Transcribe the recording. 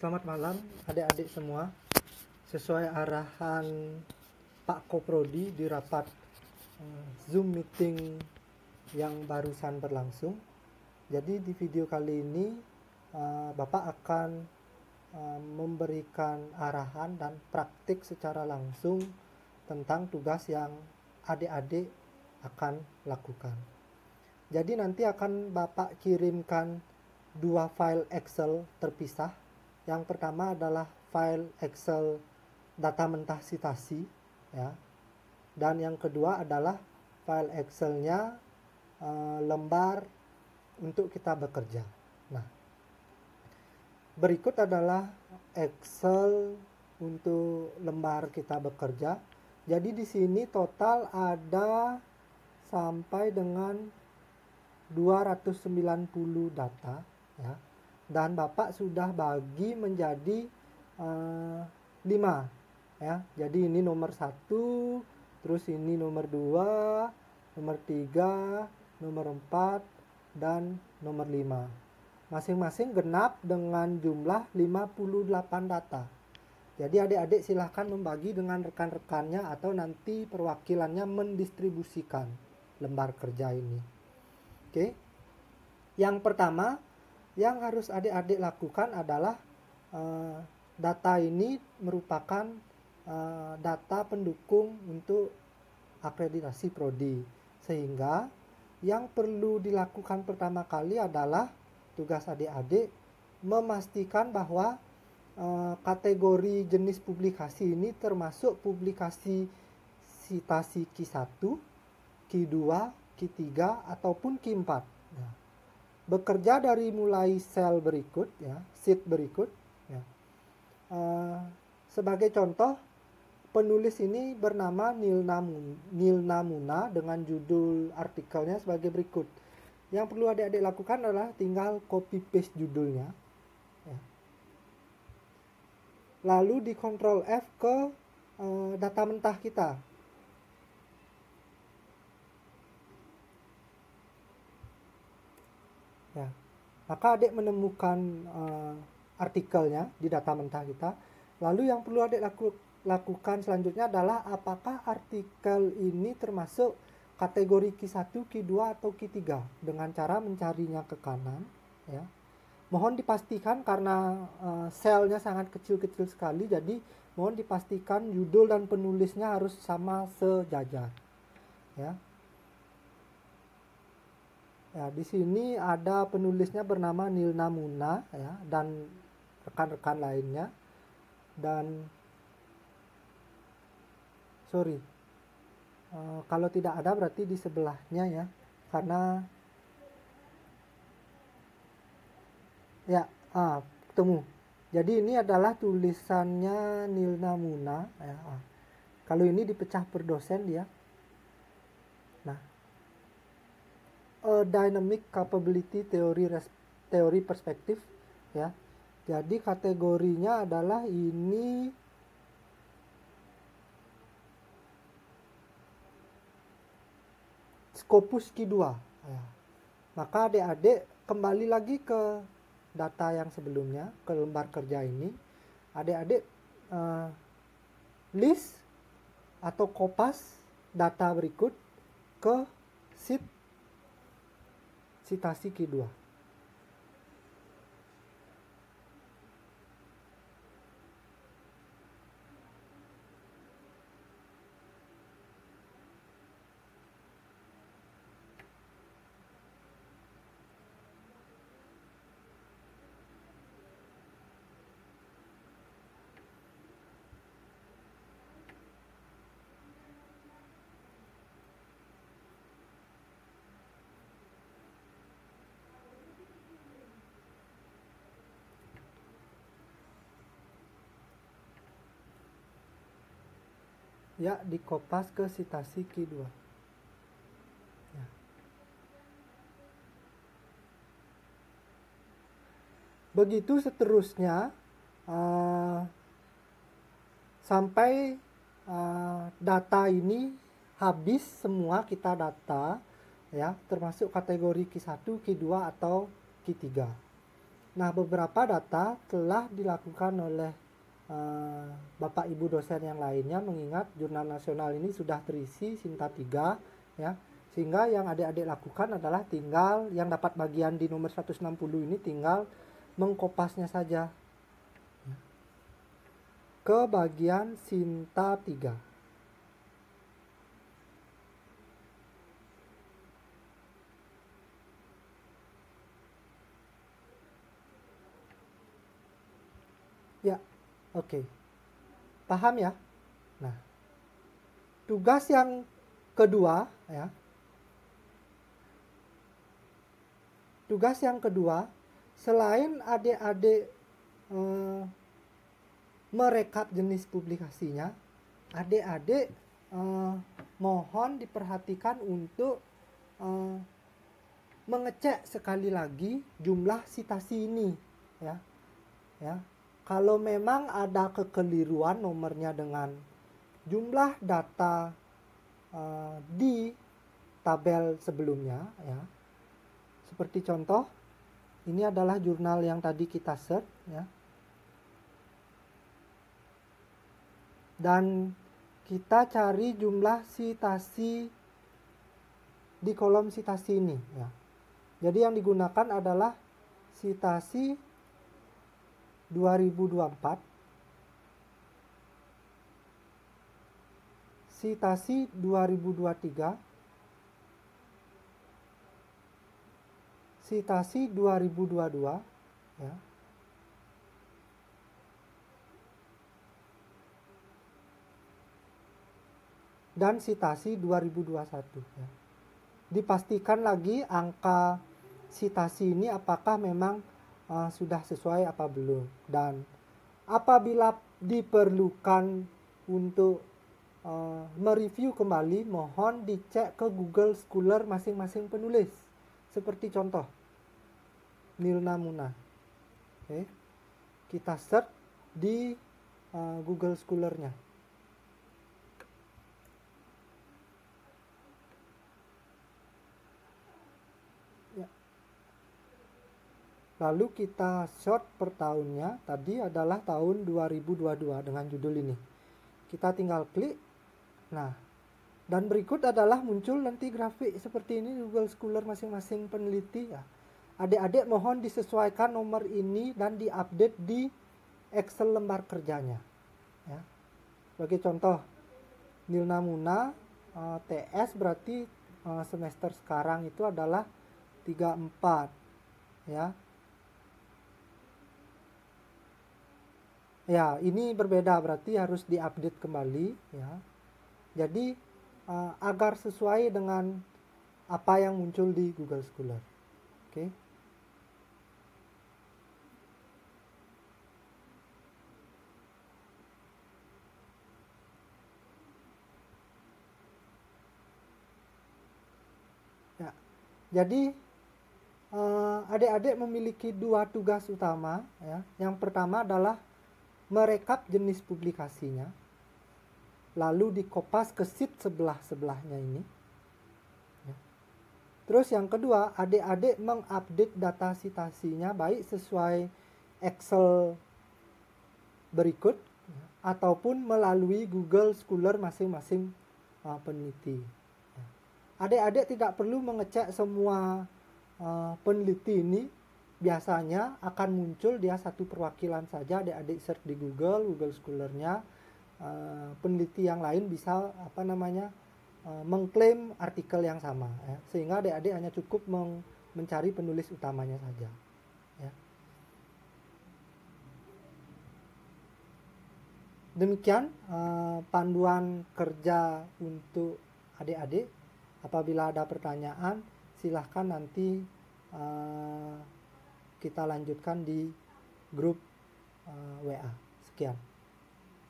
Selamat malam adik-adik semua. Sesuai arahan Pak Koprodi di rapat Zoom meeting yang barusan berlangsung. Jadi di video kali ini Bapak akan memberikan arahan dan praktik secara langsung tentang tugas yang adik-adik akan lakukan. Jadi nanti akan Bapak kirimkan dua file Excel terpisah. Yang pertama adalah file Excel data mentah citasi, ya. Dan yang kedua adalah file Excelnya lembar untuk kita bekerja. Nah, berikut adalah Excel untuk lembar kita bekerja. Jadi di sini total ada sampai dengan 290 data, ya. Dan Bapak sudah bagi menjadi 5, ya. Jadi ini nomor 1, terus ini nomor 2, nomor 3, nomor 4, dan nomor 5. Masing-masing genap dengan jumlah 58 data. Jadi adik-adik silahkan membagi dengan rekan-rekannya atau nanti perwakilannya mendistribusikan lembar kerja ini. Oke. Yang pertama yang harus adik-adik lakukan adalah data ini merupakan data pendukung untuk akreditasi prodi, sehingga yang perlu dilakukan pertama kali adalah tugas adik-adik memastikan bahwa kategori jenis publikasi ini termasuk publikasi citasi Q1, Q2, Q3 ataupun Q4. Nah, bekerja dari mulai sel berikut, ya, sheet berikut, ya. Sebagai contoh, penulis ini bernama Nilna Muna dengan judul artikelnya sebagai berikut. Yang perlu adik-adik lakukan adalah tinggal copy paste judulnya, ya. Lalu di Ctrl F ke data mentah kita. Ya, maka adik menemukan artikelnya di data mentah kita. Lalu yang perlu adik lakukan selanjutnya adalah apakah artikel ini termasuk kategori Q1, Q2 atau Q3 dengan cara mencarinya ke kanan, ya. Mohon dipastikan karena selnya sangat kecil-kecil sekali, jadi mohon dipastikan judul dan penulisnya harus sama sejajar, ya. Ya, di sini ada penulisnya bernama Nilna Muna, ya, dan rekan-rekan lainnya. Dan kalau tidak ada berarti di sebelahnya, ya, karena ya ketemu. Jadi ini adalah tulisannya Nilna Muna, ya. Kalau ini dipecah per dosen dia. Nah, dynamic capability teori perspektif, ya. Jadi kategorinya adalah ini Scopus Q2, ya. Maka adik-adik kembali lagi ke data yang sebelumnya, ke lembar kerja ini. Adik-adik list atau kopas data berikut ke sheet citasi Q2. Ya, dikopas ke citasi Q2. Ya. Begitu seterusnya sampai data ini habis semua kita data, ya, termasuk kategori Q1, Q2 atau Q3. Nah, beberapa data telah dilakukan oleh Bapak Ibu dosen yang lainnya, mengingat jurnal nasional ini sudah terisi Sinta 3 ya. Sehingga yang adik-adik lakukan adalah tinggal yang dapat bagian di nomor 160 ini tinggal mengkopasnya saja ke bagian Sinta 3. Ya, oke. Paham ya? Nah, tugas yang kedua ya. Tugas yang kedua, selain adik-adik merekap jenis publikasinya, adik-adik mohon diperhatikan untuk mengecek sekali lagi jumlah sitasi ini ya. Kalau memang ada kekeliruan nomornya dengan jumlah data di tabel sebelumnya ya. Seperti contoh, ini adalah jurnal yang tadi kita search ya. Dan kita cari jumlah sitasi di kolom sitasi ini ya. Jadi yang digunakan adalah sitasi 2024, sitasi 2023, sitasi 2022 ya. Dan sitasi 2021 ya. Dipastikan lagi angka sitasi ini apakah memang sudah sesuai apa belum, dan apabila diperlukan untuk mereview kembali, mohon dicek ke Google Scholar masing-masing penulis. Seperti contoh Nilna Muna. Oke. Kita search di Google Scholar-nya. Lalu kita short per tahunnya, tadi adalah tahun 2022 dengan judul ini. Kita tinggal klik. Nah, dan berikut adalah muncul nanti grafik seperti ini Google Scholar masing-masing peneliti ya. Adik-adik mohon disesuaikan nomor ini dan diupdate di Excel lembar kerjanya. Ya. Sebagai contoh, Nilna Muna TS berarti semester sekarang itu adalah 34 ya. Ya, ini berbeda, berarti harus diupdate kembali ya. Jadi agar sesuai dengan apa yang muncul di Google Scholar. Oke. Ya. Jadi adik-adik memiliki dua tugas utama ya. Yang pertama adalah merekap jenis publikasinya, lalu dikopas ke sheet sebelah-sebelahnya ini. Ya. Terus yang kedua, adik-adik mengupdate data sitasinya baik sesuai Excel berikut ya, ataupun melalui Google Scholar masing-masing peneliti. Ya. Adik-adik tidak perlu mengecek semua peneliti ini. Biasanya akan muncul dia satu perwakilan saja. Adik-adik search di Google Scholar-nya, peneliti yang lain bisa mengklaim artikel yang sama ya. Sehingga adik-adik hanya cukup mencari penulis utamanya saja ya. Demikian panduan kerja untuk adik-adik. Apabila ada pertanyaan, silahkan nanti kita lanjutkan di grup WA. Sekian.